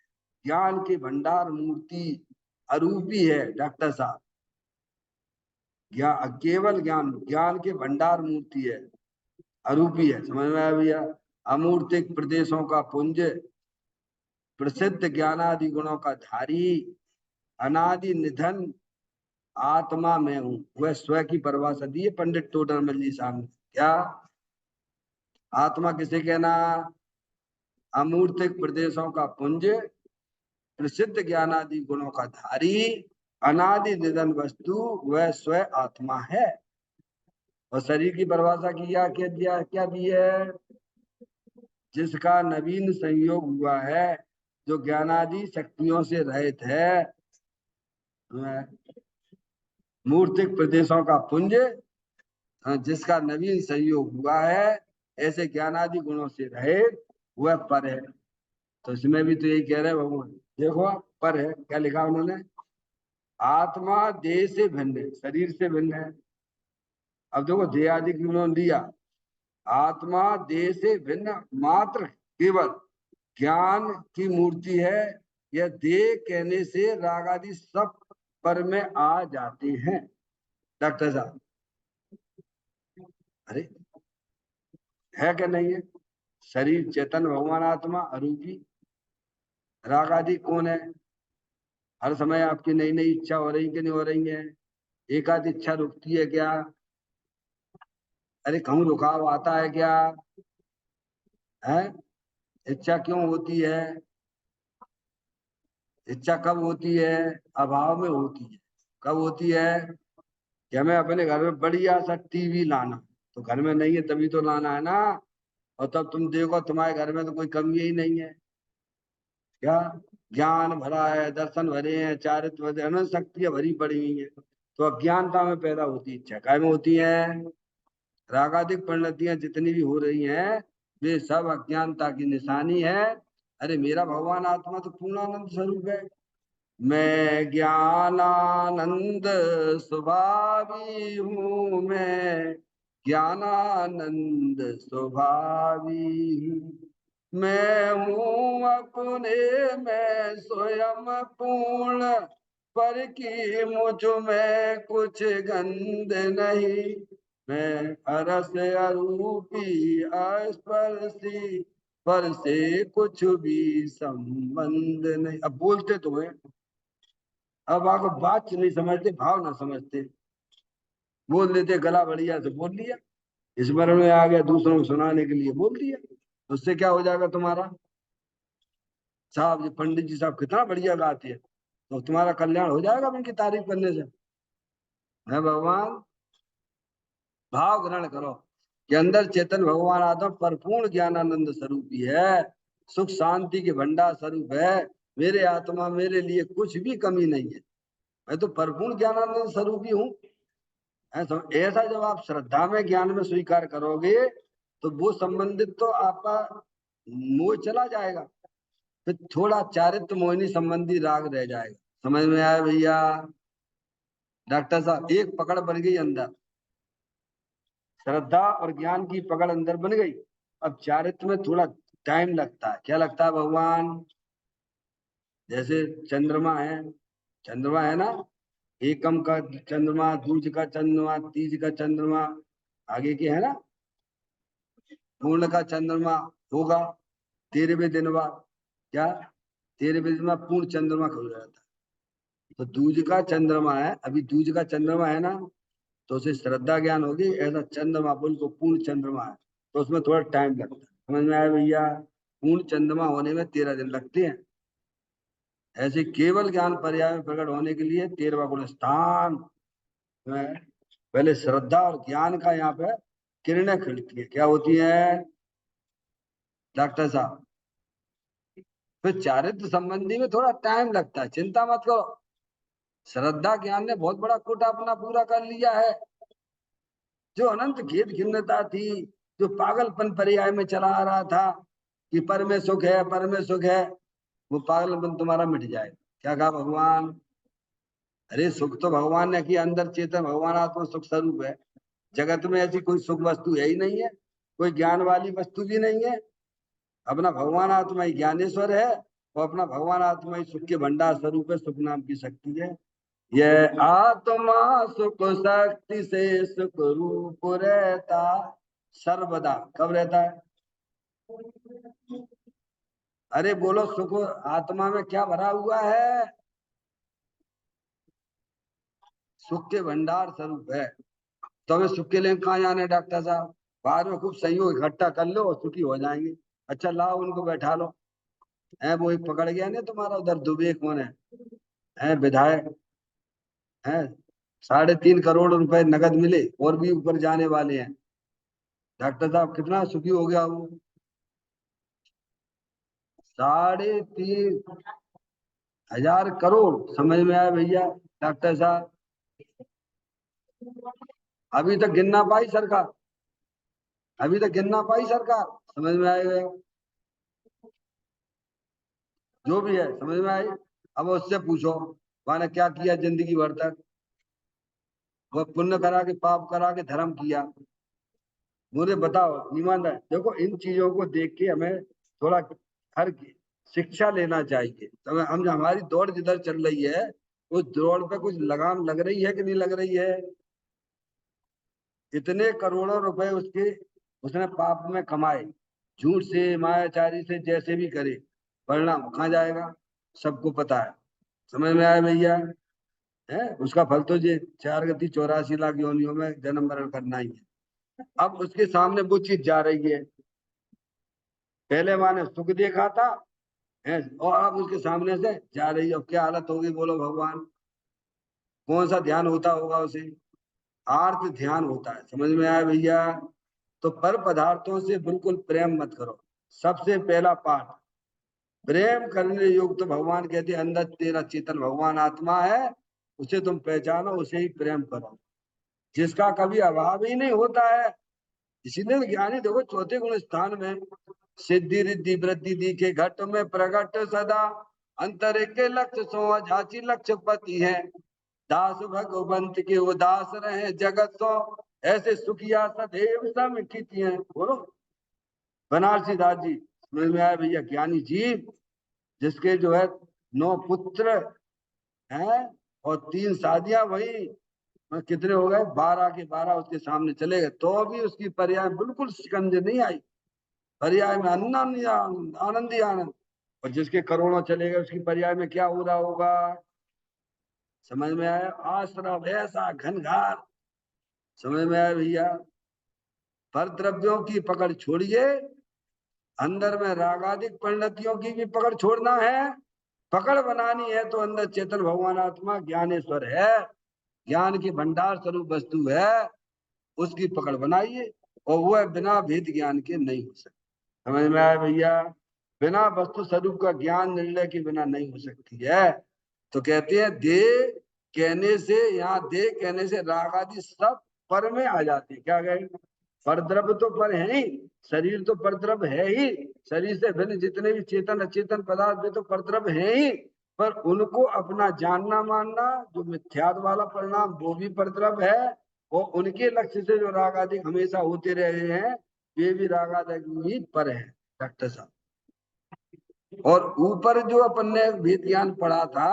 ज्ञान की भंडार मूर्ति अरूपी है डॉक्टर साहब। ज्ञान केवल ज्ञान, ज्ञान के भंडार मूर्ति है, अरूपी है। समझ में आया भैया? अमूर्तिक प्रदेशों का पुंज, प्रसिद्ध ज्ञानादि गुणों का धारी, अनादि निधन आत्मा में हूँ। वह स्व की परिभाषा दी है पंडित टोडरमल जी साहब ने। क्या आत्मा किसे कहना? अमूर्तिक प्रदेशों का पुंज, प्रसिद्ध ज्ञानादि गुणों का धारी, अनादि निधन वस्तु, वह स्व आत्मा है। और शरीर की परिभाषा किया क्या दिया? क्या दी है? जिसका नवीन संयोग हुआ है, जो ज्ञानादि शक्तियों से रहित है, मूर्तिक प्रदेशों का पुंज, जिसका नवीन संयोग हुआ है, ऐसे ज्ञानादि गुणों से रहित, वह पर है। तो इसमें भी तो यही कह रहे हैं भगवान। देखो पर है, क्या लिखा उन्होंने? आत्मा देह से भिन्न है, शरीर से भिन्न है। अब देखो देह आदि की उन्होंने दिया, आत्मा देह से भिन्न मात्र केवल ज्ञान की मूर्ति है। यह देह कहने से राग आदि सब पर में आ जाते हैं डॉक्टर साहब। अरे है क्या नहीं है? शरीर चेतन, भगवान आत्मा अरूपी, राग आदि कौन है? हर समय आपकी नई नई इच्छा हो रही कि नहीं हो रही है? एक आध इच्छा रुकती है क्या? अरे कहूँ रुकाव आता है क्या? है? इच्छा क्यों होती है? इच्छा कब होती है? अभाव में होती है। कब होती है? कि हमें अपने घर में बढ़िया सा टीवी लाना, तो घर में नहीं है तभी तो लाना है ना। और तब तुम देखो तुम्हारे घर में तो कोई कमी ही नहीं है। क्या ज्ञान भरा है, दर्शन भरे हैं, चारित्र भरे, अनंत शक्तियां भरी पड़ी हुई है। तो अज्ञानता में पैदा होती है इच्छा, काय में होती है? रागादिक परिणतियां जितनी भी हो रही हैं, वे सब अज्ञानता की निशानी है। अरे मेरा भगवान आत्मा तो पूर्णानंद स्वरूप है। मैं ज्ञानानंद स्वभावी हूँ, मैं ज्ञानानंद स्वभावी हूँ। मैं हूँ अपने में स्वयं पूर्ण, पर की मुझ में कुछ गंध नहीं। मैं अरस अरूपी अस्पर्शी, पर से कुछ भी संबंध नहीं। अब बोलते तो है, अब आपको बात नहीं समझते, भाव ना समझते, बोल देते गला बढ़िया से बोल लिया, स्मरण में आ गया, दूसरों को सुनाने के लिए बोल दिया, उससे क्या हो जाएगा तुम्हारा? साहब ये पंडित जी साहब कितना बढ़िया गाते हैं, तो तुम्हारा कल्याण हो जाएगा उनकी तारीफ करने से। है भगवान, भाव ग्रहण करो कि अंदर चेतन भगवान आत्मा परिपूर्ण ज्ञानानंद स्वरूप ही है, सुख शांति के भंडार स्वरूप है। मेरे आत्मा मेरे लिए कुछ भी कमी नहीं है, मैं तो परिपूर्ण ज्ञानानंद स्वरूप ही हूँ। ऐसा जब आप श्रद्धा में ज्ञान में स्वीकार करोगे तो वो संबंधित तो आपका मोह चला जाएगा, फिर थोड़ा चारित्र मोहिनी संबंधी राग रह जाएगा। समझ में आया भैया? डॉक्टर साहब एक पकड़ बन गई अंदर, श्रद्धा और ज्ञान की पकड़ अंदर बन गई। अब चारित्र में थोड़ा टाइम लगता है। क्या लगता है भगवान? जैसे चंद्रमा है ना, एकम का चंद्रमा, दूज का चंद्रमा, तीज का चंद्रमा, आगे के है ना, पूर्ण का चंद्रमा होगा 13वें दिन बाद। क्या 13वें दिन बाद पूर्ण चंद्रमा खुल जाता है। तो दूज का चंद्रमा है, अभी दूज का चंद्रमा है ना, तो उसे श्रद्धा ज्ञान होगी, ऐसा चंद्रमा बोल को पूर्ण चंद्रमा है, तो उसमें थोड़ा टाइम लगता है। समझ में आया भैया? पूर्ण चंद्रमा होने में 13 दिन लगते हैं। ऐसे केवल ज्ञान पर्याय में प्रकट होने के लिए 13वां गुण स्थान में पहले श्रद्धा और ज्ञान का यहाँ पे किरणें खिलती है। क्या होती है डॉक्टर साहब? फिर चारित्र संबंधी में थोड़ा टाइम लगता है, चिंता मत करो। श्रद्धा ज्ञान ने बहुत बड़ा कोटा अपना पूरा कर लिया है। जो अनंत खेद खिन्नता थी, जो पागलपन पर्याय में चला आ रहा था कि पर में सुख है, पर में सुख है, वो पागलपन तुम्हारा मिट जाएगा। क्या कहा भगवान? अरे सुख तो भगवान ने किया, अंदर चेतन भगवान आत्मा सुख स्वरूप है। जगत में ऐसी कोई सुख वस्तु है ही नहीं है, कोई ज्ञान वाली वस्तु भी नहीं है। अपना भगवान आत्मा ही ज्ञानेश्वर है, और अपना भगवान आत्मा ही सुख के भंडार स्वरूप है, सुख नाम की शक्ति है। यह आत्मा सुख शक्ति से सुख रूप रहता सर्वदा। कब रहता है? अरे बोलो, सुख आत्मा में क्या भरा हुआ है? सुख के भंडार स्वरूप है। तो हमें सुख के लिए कहाँ जाना है डॉक्टर साहब? बाद में खूब सहयोग इकट्ठा कर लो और सुखी हो जाएंगे। अच्छा लाओ उनको बैठा लो। है वो एक पकड़ गया ना तुम्हारा, उधर दुबे कौन है विधायक है। 3.5 करोड़ रुपए नगद मिले, और भी ऊपर जाने वाले हैं। डॉक्टर साहब कितना सुखी हो गया वो। 3.5 हजार करोड़। समझ में आया भैया डॉक्टर साहब? अभी तक गिनना पाई सरकार, अभी तक गिनना पाई सरकार। समझ में आएगा? जो भी है समझ में आई। अब उससे पूछो मैंने क्या किया जिंदगी भर तक। वो पुण्य करा के पाप करा के धर्म किया, मुझे बताओ ईमानदार। देखो इन चीजों को देख के हमें थोड़ा हर की शिक्षा लेना चाहिए। तो हम हमारी दौड़ जिधर चल रही है, उस दौड़ पे कुछ लगाम लग रही है कि नहीं लग रही है? इतने करोड़ों रुपए उसने पाप में कमाए, झूठ से मायाचारी से जैसे भी करे, परिणाम कहाँ जाएगा? सबको पता है। समझ में आया भैया? है उसका फल तो ये 4 गति 84 लाख योनियों में जन्म मरण करना ही है। अब उसके सामने वो चीज जा रही है। पहले माने सुख देखा था, है, और अब उसके सामने से जा रही है। अब क्या हालत होगी बोलो भगवान? कौन सा ध्यान होता होगा उसे? आर्त ध्यान होता है। समझ में आया भैया? तो पर पदार्थों से बिल्कुल प्रेम मत करो। सबसे पहला पाठ, प्रेम करने योग्य तो भगवान कहते हैं अंदर तेरा चेतन भगवान आत्मा है, उसे तुम पहचानो, उसे ही प्रेम करो, जिसका कभी अभाव ही नहीं होता है। इसीलिए ज्ञानी देखो चौथे गुण स्थान में सिद्धि रिद्धि वृद्धि दिखे घट में प्रगट सदा, अंतर के लक्ष्य सो झांची लक्ष्य पति है, दास भगवंत के उदास रहे जगत सो, ऐसे सुखिया सदैव सम खिति है। बोलो बनारसी दास जी। समझ में आया भैया? ज्ञानी जीव जिसके जो है 9 पुत्र हैं और 3 शादियां, वही कितने हो गए? 12 के 12 उसके सामने चले गए, तो भी उसकी पर्याय बिल्कुल शिकंजे नहीं आई। पर्याय में आनंद ही आनंद, आनंद ही आनंद। और जिसके करोड़ों चले गए उसकी पर्याय में क्या हो रहा होगा? समझ में आया? आश्रम ऐसा घनघार। समझ में आया भैया? पर द्रव्यों की पकड़ छोड़िए, अंदर में रागादिक परिणतियों की भी पकड़ छोड़ना है। पकड़ बनानी है तो अंदर चेतन भगवान आत्मा ज्ञानेश्वर है, ज्ञान की भंडार स्वरूप वस्तु है, उसकी पकड़ बनाइए। और वह बिना भेद ज्ञान के नहीं हो सकती। समझ में आया भैया? बिना वस्तु स्वरूप का ज्ञान निर्णय के बिना नहीं हो सकती है। तो कहते हैं दे कहने से, यहाँ दे कहने से राग आदि सब पर में आ जाते हैं। क्या कहेंगे? परद्रव्य तो पर है ही, शरीर तो परद्रव्य है ही, शरीर से भिन्न जितने भी चेतन अचेतन पदार्थ वे तो परद्रव्य है ही, पर उनको अपना जानना मानना जो मिथ्याद वाला परिणाम वो भी परद्रव्य है, और उनके लक्ष्य से जो राग आदि हमेशा होते रहे हैं वे भी राग आदि ही पर है डॉक्टर साहब। और ऊपर जो अपन ने वेद ज्ञान पढ़ा था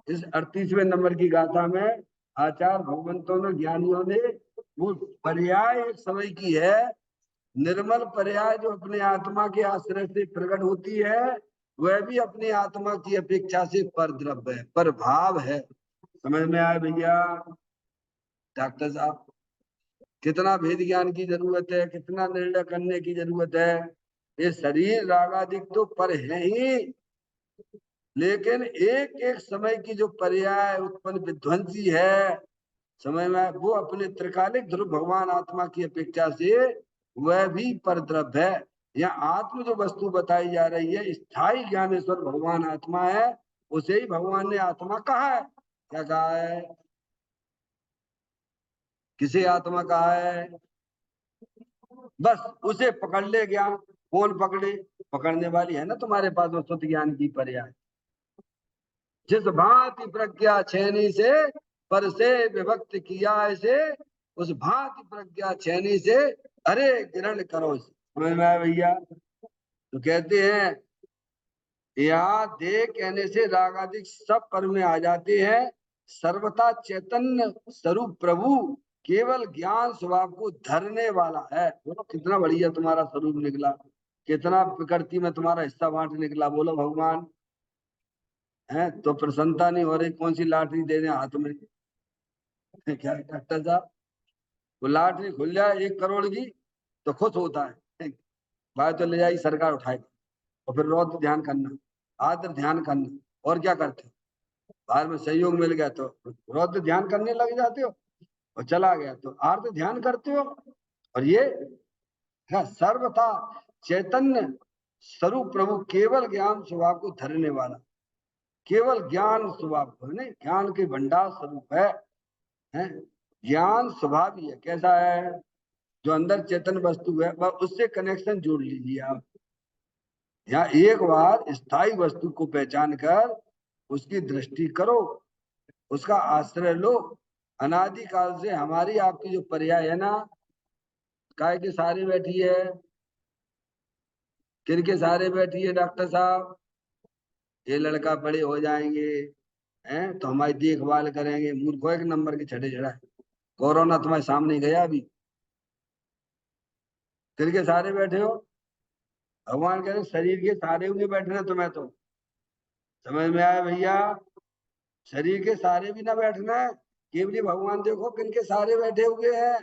इस 38वें नंबर की गाथा में, आचार्य भगवंतों ने ज्ञानियों ने वो पर्याय एक समय की है, निर्मल पर्याय जो अपने आत्मा के आश्रय से प्रकट होती है, वह भी अपनी आत्मा की अपेक्षा से पर द्रव्य है, पर भाव है। समझ में आया भैया डॉक्टर साहब? कितना भेद ज्ञान की जरूरत है, कितना निर्णय करने की जरूरत है। ये शरीर रागादिक तो पर है ही, लेकिन एक एक समय की जो पर्याय उत्पन्न विध्वंसी है, समय में वो अपने त्रिकालिक ध्रुव भगवान आत्मा की अपेक्षा से वह भी परद्रव्य है। यहाँ आत्म जो वस्तु बताई जा रही है स्थायी ज्ञानेश्वर भगवान आत्मा है, उसे ही भगवान ने आत्मा कहा है। क्या कहा है? किसे आत्मा कहा है? बस उसे पकड़ ले ज्ञान। कौन पकड़े? पकड़ने वाली है ना तुम्हारे पास वो शुद्ध ज्ञान की पर्याय। जिस भांति प्रज्ञा छेनी से पर से विभक्त किया ऐसे, उस भांति प्रज्ञा छेनी से अरे ग्रहण करो। समझ में आया भैया? तो कहते हैं यहाँ दे कहने से रागादिक सब पर में आ जाते हैं। सर्वथा चैतन्य स्वरूप प्रभु केवल ज्ञान स्वभाव को धरने वाला है। बोलो कितना बढ़िया तुम्हारा स्वरूप निकला, कितना प्रकृति में तुम्हारा हिस्सा बांट निकला। बोलो भगवान है तो प्रसन्नता नहीं हो रही, कौन सी लॉटरी दे दें हाथ में? क्या डॉक्टर साहब? वो लॉटरी खुल जाए 1 करोड़ की तो खुश होता है, बाहर तो ले जाएगी सरकार उठाएगी। और फिर रौद्र ध्यान करना, आद्र ध्यान करना, और क्या करते हो? बाहर में सहयोग मिल गया तो रौद्र ध्यान करने लग जाते हो, और चला गया तो आर्द्र ध्यान करते हो। और ये है सर्वथा चैतन्य स्वरूप प्रभु केवल ज्ञान स्वभाव को धरने वाला, केवल ज्ञान स्वभाव को है, ज्ञान के भंडार स्वरूप है। ज्ञान स्वभाव ही है। कैसा है? जो अंदर चेतन वस्तु है वह उससे कनेक्शन जोड़ लीजिए आप। यहाँ एक बार स्थायी वस्तु को पहचान कर उसकी दृष्टि करो, उसका आश्रय लो। अनादि काल से हमारी आपकी जो पर्याय है ना, काय के सारे बैठी है, किन के सारे बैठी है डॉक्टर साहब? ये लड़का बड़े हो जाएंगे हैं तो हमारी देखभाल करेंगे, मूर्खों 1 नंबर के छठे चढ़ा। कोरोना तुम्हारे सामने गया अभी, किन के सारे बैठे हो? भगवान कह रहे शरीर के सारे हुए बैठ रहे तुम्हें तो। समझ में आया भैया? शरीर के सारे भी ना बैठना है, केवली भगवान देखो किनके सारे बैठे हुए हैं।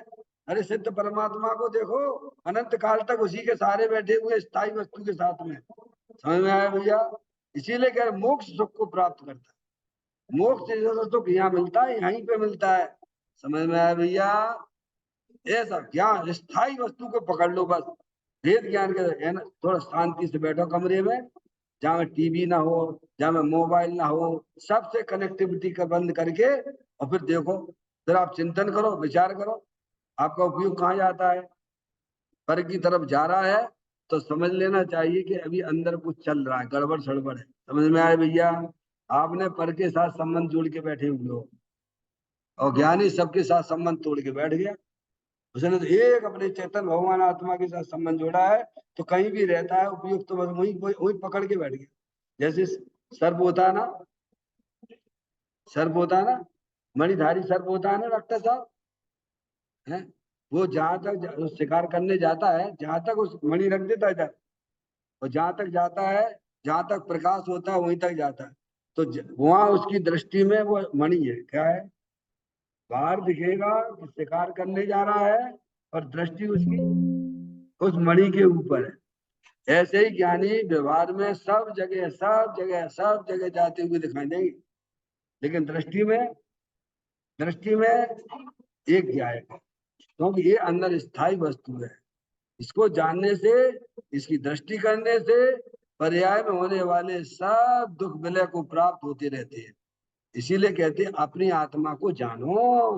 अरे सिद्ध परमात्मा को देखो, अनंत काल तक उसी के सारे बैठे हुए स्थायी वस्तु के साथ में। समझ में आया भैया? इसीलिए कह रहे मोक्ष सुख को प्राप्त करता है। मोक्ष जैसा सुख यहाँ मिलता है, यहीं पे मिलता है। समझ में आया भैया? ऐसा ज्ञान स्थायी वस्तु को पकड़ लो बस। वेद ज्ञान के है ना, थोड़ा शांति से बैठो कमरे में, जहाँ में टीवी ना हो, जहाँ में मोबाइल ना हो, सबसे कनेक्टिविटी का बंद करके, और फिर देखो, फिर आप चिंतन करो, विचार करो आपका उपयोग कहाँ जाता है। पर की तरफ जा रहा है तो समझ लेना चाहिए कि अभी अंदर कुछ चल रहा है, गड़बड़ सड़बड़ है। समझ में आए भैया? आपने पर के साथ संबंध जोड़ के बैठे हुए हो, और ज्ञानी सबके साथ संबंध तोड़ के बैठ गया। उसने तो एक अपने चेतन भगवान आत्मा के साथ संबंध जोड़ा है, तो कहीं भी रहता है उपयुक्त तो बस वही वही पकड़ के बैठ गया। जैसे सर्प होता है ना, सर्प होता है ना, मणिधारी सर्प होता है ना डॉक्टर साहब है। वो जहां तक शिकार करने जाता है, जहां तक उस मणि रख देता है इधर, और जहां तक जाता है, जहां तक प्रकाश होता है वहीं तक जाता है। तो वहां उसकी दृष्टि में वो मणि है। क्या है? बाहर दिखेगा कि शिकार करने जा रहा है, और दृष्टि उसकी उस मणि के ऊपर है। ऐसे ही ज्ञानी व्यवहार में सब जगह सब जगह सब जगह जाते हुए दिखाई देंगे, लेकिन दृष्टि में एक जाएगा, क्योंकि ये अंदर स्थायी वस्तु है। इसको जानने से, इसकी दृष्टि करने से पर्याय में होने वाले सब दुख विलय को प्राप्त होते रहते हैं। इसीलिए कहते हैं अपनी आत्मा को जानो।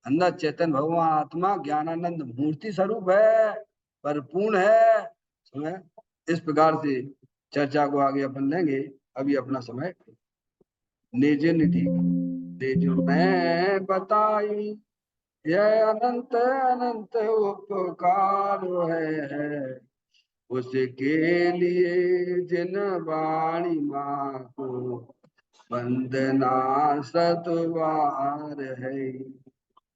अंदर चेतन भगवान आत्मा ज्ञानानंद मूर्ति स्वरूप है, परिपूर्ण है। समय इस प्रकार से चर्चा को आगे अपन लेंगे। अभी अपना समय निज निधि निज में बताई, यह अनंत अनंत उपकार है, उसके लिए जिन वाणी माँ को वंदना सतवार है,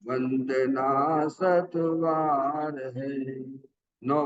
वंदना सतवार है। नौ